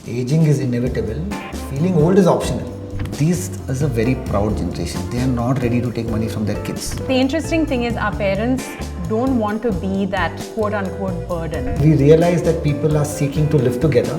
Aging is inevitable. Feeling old is optional. This is a very proud generation. They are not ready to take money from their kids. The interesting thing is our parents don't want to be that quote-unquote burden. We realize that people are seeking to live together,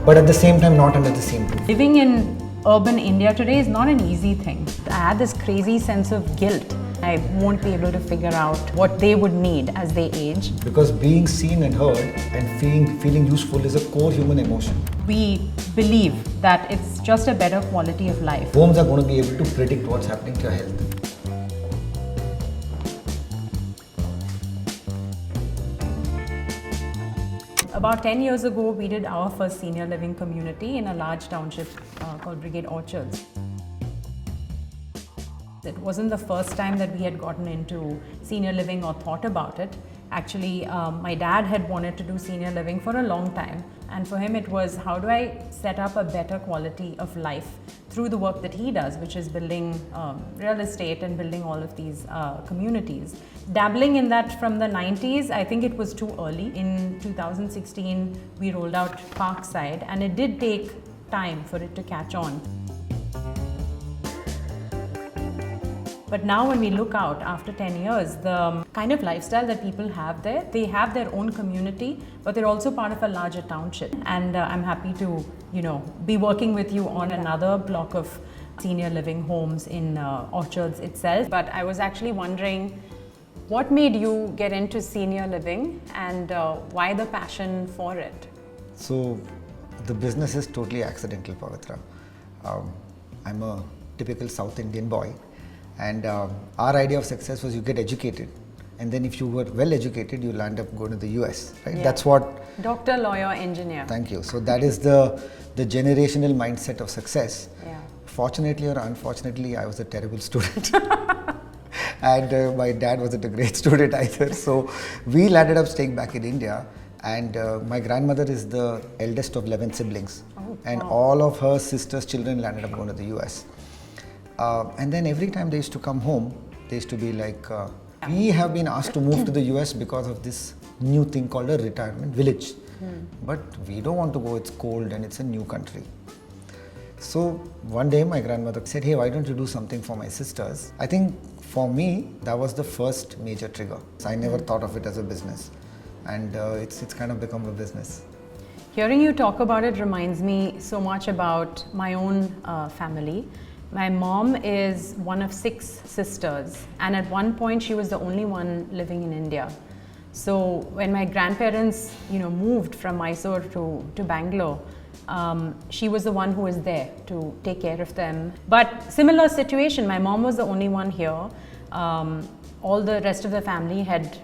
but at the same time not under the same roof. Living in urban India today is not an easy thing. I had this crazy sense of guilt. I won't be able to figure out what they would need as they age. Because being seen and heard and feeling useful is a core human emotion. We believe that it's just a better quality of life. Homes are going to be able to predict what's happening to your health. About 10 years ago, we did our first senior living community in a large township called Brigade Orchards. It wasn't the first time that we had gotten into senior living or thought about it. Actually, my dad had wanted to do senior living for a long time, and for him it was, how do I set up a better quality of life through the work that he does, which is building real estate and building all of these communities. Dabbling in that from the 90s, I think it was too early. In 2016, we rolled out Parkside, and it did take time for it to catch on. But now when we look out after 10 years, the kind of lifestyle that people have there, they have their own community, but they're also part of a larger township. And I'm happy to, be working with you on another block of senior living homes in Orchards itself. But I was actually wondering, what made you get into senior living and why the passion for it? So the business is totally accidental, Pavitra. I'm a typical South Indian boy. And our idea of success was you get educated, and then if you were well educated, you'll end up going to the US, right? Yeah. That's what... Doctor, lawyer, engineer. Thank you. So that is the generational mindset of success. Yeah. Fortunately or unfortunately, I was a terrible student. And my dad wasn't a great student either. So we landed up staying back in India, and my grandmother is the eldest of 11 siblings. Oh, and wow. all of her sister's children landed up going to the US. And then every time they used to come home, they used to be like, we have been asked to move to the US because of this new thing called a retirement village. But we don't want to go, it's cold and it's a new country. So one day my grandmother said, hey, why don't you do something for my sisters? I think for me, that was the first major trigger. So I never thought of it as a business. And it's kind of become a business. Hearing you talk about it reminds me so much about my own family. My mom is one of 6 sisters, and at one point she was the only one living in India. So when my grandparents, moved from Mysore to Bangalore, she was the one who was there to take care of them. But similar situation, my mom was the only one here. All the rest of the family had,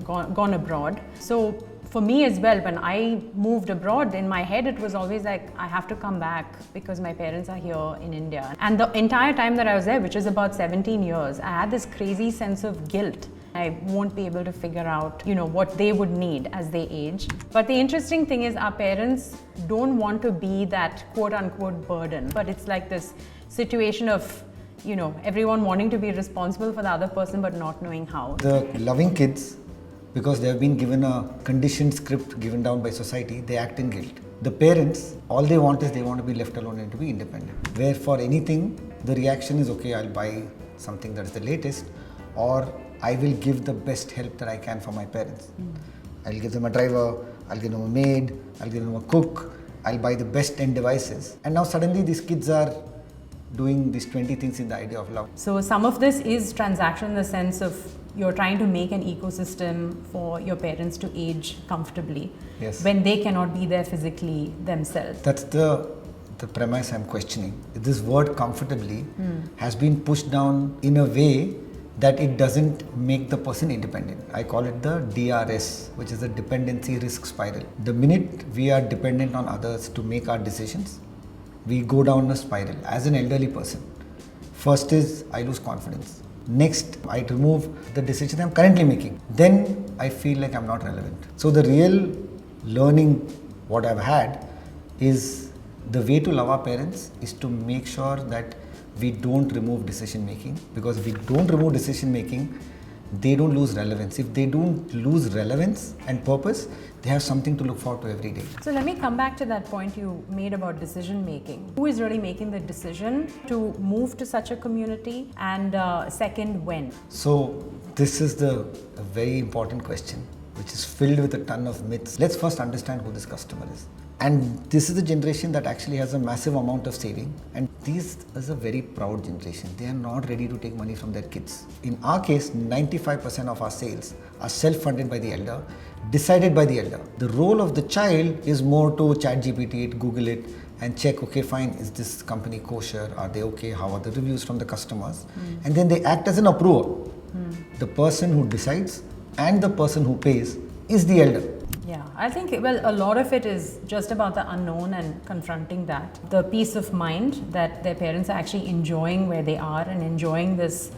gone abroad. So for me as well, when I moved abroad, in my head it was always like, I have to come back because my parents are here in India. And the entire time that I was there, which is about 17 years, I had this crazy sense of guilt. I won't be able to figure out, what they would need as they age. But the interesting thing is our parents don't want to be that quote-unquote burden. But it's like this situation of, everyone wanting to be responsible for the other person but not knowing how. The loving kids, because they have been given a conditioned script given down by society, they act in guilt. The parents, all they want is they want to be left alone and to be independent. Where for anything, the reaction is, okay, I'll buy something that's the latest, or I will give the best help that I can for my parents. I'll give them a driver, I'll give them a maid, I'll give them a cook, I'll buy the best end devices. And now suddenly these kids are doing these 20 things in the idea of love. So some of this is transaction in the sense of you're trying to make an ecosystem for your parents to age comfortably. Yes. When they cannot be there physically themselves. That's the premise I'm questioning. This word comfortably has been pushed down in a way that it doesn't make the person independent. I call it the DRS, which is the dependency risk spiral. The minute we are dependent on others to make our decisions, we go down a spiral as an elderly person. First is I lose confidence. Next, I remove the decision I'm currently making. Then I feel like I'm not relevant. So the real learning what I've had is the way to love our parents is to make sure that we don't remove decision making, because if we don't remove decision making, they don't lose relevance. If they don't lose relevance and purpose, they have something to look forward to every day. So let me come back to that point you made about decision making. Who is really making the decision to move to such a community, and second, when? So this is a very important question, which is filled with a ton of myths. Let's first understand who this customer is. And this is a generation that actually has a massive amount of saving, and this is a very proud generation. They are not ready to take money from their kids. In our case, 95% of our sales are self-funded by the elder, decided by the elder. The role of the child is more to chat GPT it, Google it, and check, okay, fine, is this company kosher? Are they okay? How are the reviews from the customers? And then they act as an approver. The person who decides and the person who pays is the elder. Yeah, I think, well, a lot of it is just about the unknown and confronting that. The peace of mind that their parents are actually enjoying where they are and enjoying this,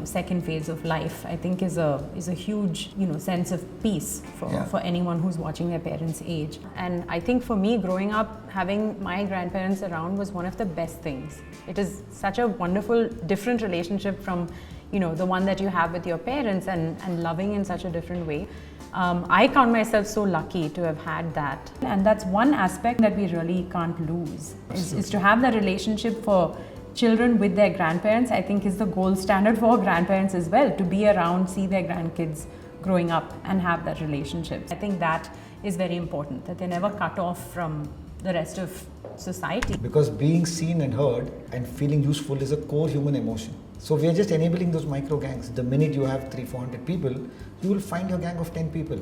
second phase of life, I think is a huge, sense of peace for anyone who's watching their parents age. And I think for me, growing up, having my grandparents around was one of the best things. It is such a wonderful, different relationship from, the one that you have with your parents, and loving in such a different way. I count myself so lucky to have had that. And that's one aspect that we really can't lose, is to have that relationship for children with their grandparents. I think is the gold standard for grandparents as well, to be around, see their grandkids growing up and have that relationship. I think that is very important, that they're never cut off from the rest of society. Because being seen and heard and feeling useful is a core human emotion. So we are just enabling those micro gangs. The minute you have 300-400 people, you will find your gang of 10 people.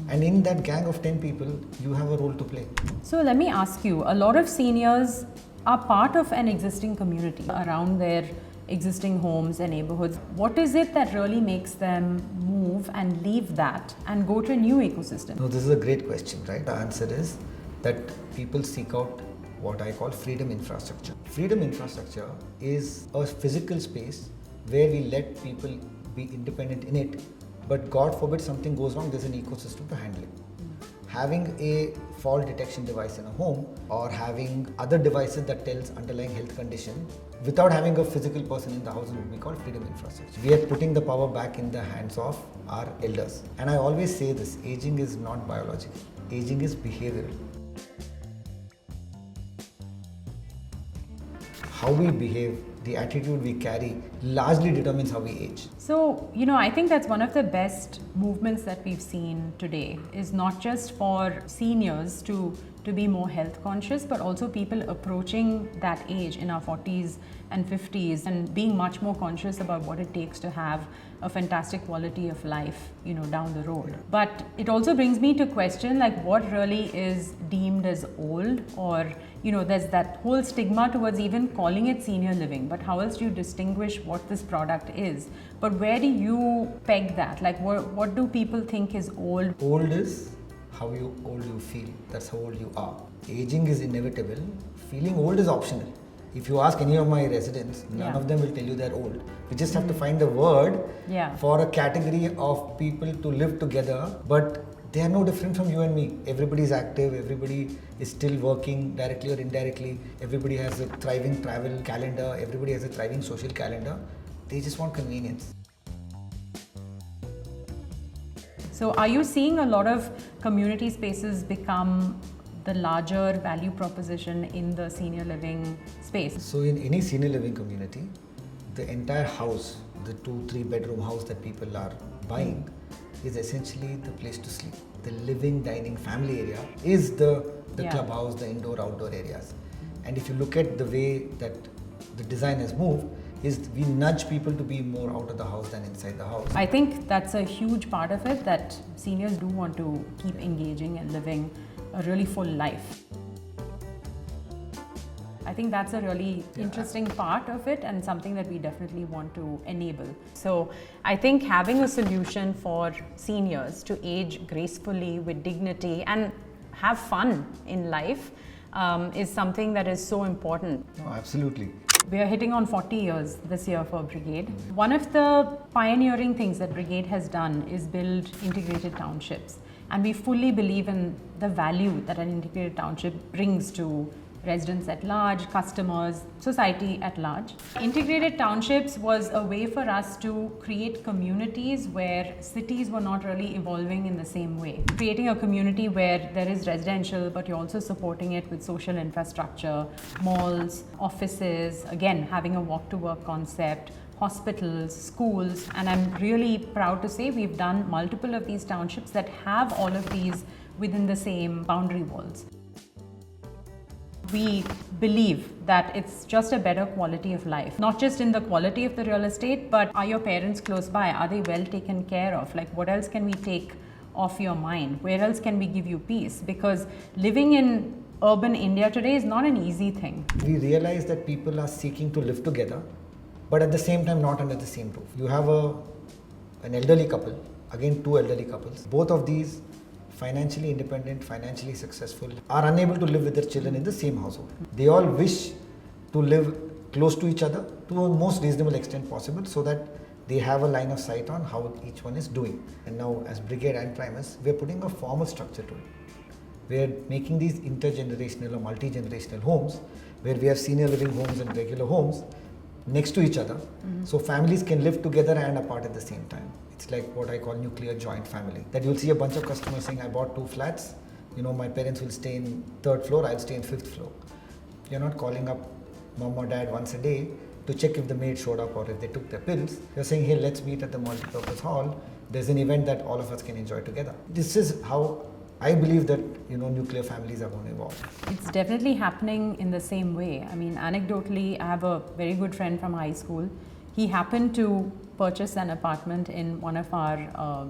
And in that gang of 10 people, you have a role to play. So let me ask you, a lot of seniors are part of an existing community around their existing homes and neighborhoods. What is it that really makes them move and leave that and go to a new ecosystem? No, this is a great question, right? The answer is that people seek out what I call freedom infrastructure. Freedom infrastructure is a physical space where we let people be independent in it, but God forbid something goes wrong, there's an ecosystem to handle it. Having a fall detection device in a home, or having other devices that tells underlying health condition without having a physical person in the house would be called freedom infrastructure. We are putting the power back in the hands of our elders. And I always say this, aging is not biological, aging is behavioral. How we behave, the attitude we carry largely determines how we age. So, I think that's one of the best movements that we've seen today, is not just for seniors to be more health conscious, but also people approaching that age in our 40s and 50s and being much more conscious about what it takes to have a fantastic quality of life, down the road. But it also brings me to question, like, what really is deemed as old, or there's that whole stigma towards even calling it senior living, but how else do you distinguish what this product is? But where do you peg that? Like, what do people think is old? Old is how old you feel. That's how old you are. Aging is inevitable. Feeling old is optional. If you ask any of my residents, none of them will tell you they're old. We just have to find a word for a category of people to live together, but they are no different from you and me. Everybody is active, everybody is still working directly or indirectly, everybody has a thriving travel calendar, everybody has a thriving social calendar. They just want convenience. So are you seeing a lot of community spaces become the larger value proposition in the senior living space? So in any senior living community, the entire house, the 2-3 bedroom house that people are buying, is essentially the place to sleep. The living, dining, family area is the clubhouse, the indoor, outdoor areas. And if you look at the way that the design has moved, is we nudge people to be more out of the house than inside the house. I think that's a huge part of it, that seniors do want to keep engaging and living a really full life. I think that's a really interesting part of it, and something that we definitely want to enable. So I think having a solution for seniors to age gracefully with dignity and have fun in life is something that is so important. No, absolutely. We are hitting on 40 years this year for Brigade. One of the pioneering things that Brigade has done is build integrated townships. And we fully believe in the value that an integrated township brings to residents at large, customers, society at large. Integrated townships was a way for us to create communities where cities were not really evolving in the same way. Creating a community where there is residential, but you're also supporting it with social infrastructure, malls, offices, again, having a walk to work concept, hospitals, schools, and I'm really proud to say we've done multiple of these townships that have all of these within the same boundary walls. We believe that it's just a better quality of life, not just in the quality of the real estate, but are your parents close by? Are they well taken care of? Like, what else can we take off your mind? Where else can we give you peace? Because living in urban India today is not an easy thing. We realize that people are seeking to live together, but at the same time not under the same roof. You have an elderly couple, again two elderly couples. Both of these, financially independent, financially successful, are unable to live with their children in the same household. They all wish to live close to each other to a most reasonable extent possible so that they have a line of sight on how each one is doing. And now as Brigade and Primus, we are putting a formal structure to it. We are making these intergenerational or multi-generational homes where we have senior living homes and regular homes next to each other, so families can live together and apart at the same time. It's like what I call nuclear joint family. That you'll see a bunch of customers saying, I bought 2 flats, my parents will stay in 3rd floor, I'll stay in 5th floor. You're not calling up mom or dad once a day to check if the maid showed up or if they took their pills. You're saying, hey, let's meet at the multi-purpose hall. There's an event that all of us can enjoy together. This is how I believe that nuclear families are going to evolve. It's definitely happening in the same way. I mean, anecdotally, I have a very good friend from high school. He happened to purchase an apartment in one of our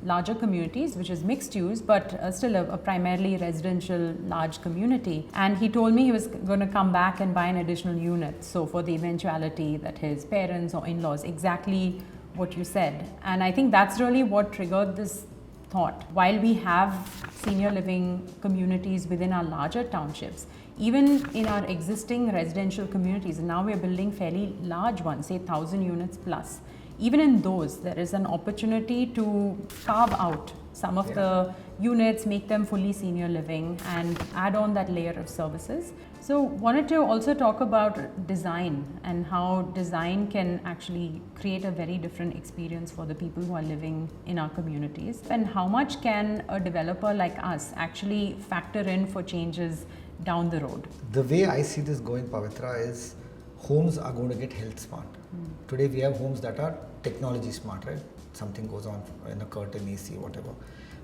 larger communities, which is mixed use, but still a primarily residential large community. And he told me he was going to come back and buy an additional unit. So for the eventuality that his parents or in-laws, exactly what you said. And I think that's really what triggered this thought. While we have senior living communities within our larger townships, even in our existing residential communities, and now we're building fairly large ones, say 1,000 units plus, even in those, there is an opportunity to carve out some of the units, make them fully senior living and add on that layer of services. So wanted to also talk about design and how design can actually create a very different experience for the people who are living in our communities, and how much can a developer like us actually factor in for changes down the road. The way I see this going, Pavitra, is homes are going to get health smart. Today we have homes that are technology smart, right? Something goes on in a curtain, AC, whatever.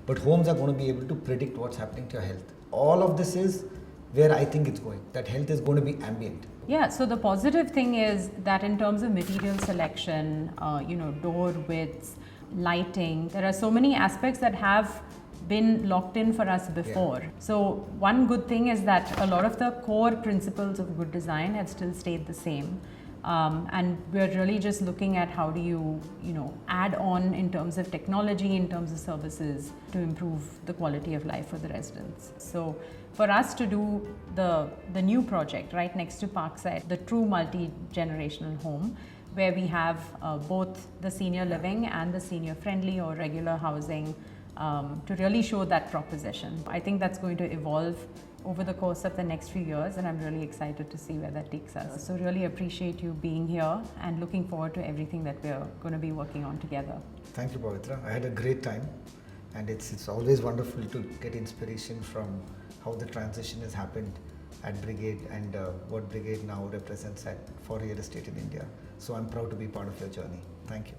But homes are going to be able to predict what's happening to your health. All of this is where I think it's going. That health is going to be ambient. Yeah, so the positive thing is that in terms of material selection, door widths, lighting, there are so many aspects that have been locked in for us before. Yeah. So one good thing is that a lot of the core principles of good design have still stayed the same. And we're really just looking at how do you add on in terms of technology, in terms of services to improve the quality of life for the residents. So for us to do the new project right next to Parkside, the true multi-generational home, where we have both the senior living and the senior friendly or regular housing to really show that proposition. I think that's going to evolve over the course of the next few years, and I'm really excited to see where that takes us. So really appreciate you being here and looking forward to everything that we're going to be working on together. Thank you, Pavitra. I had a great time, and it's always wonderful to get inspiration from how the transition has happened at Brigade and what Brigade now represents for real estate in India. So I'm proud to be part of your journey. Thank you.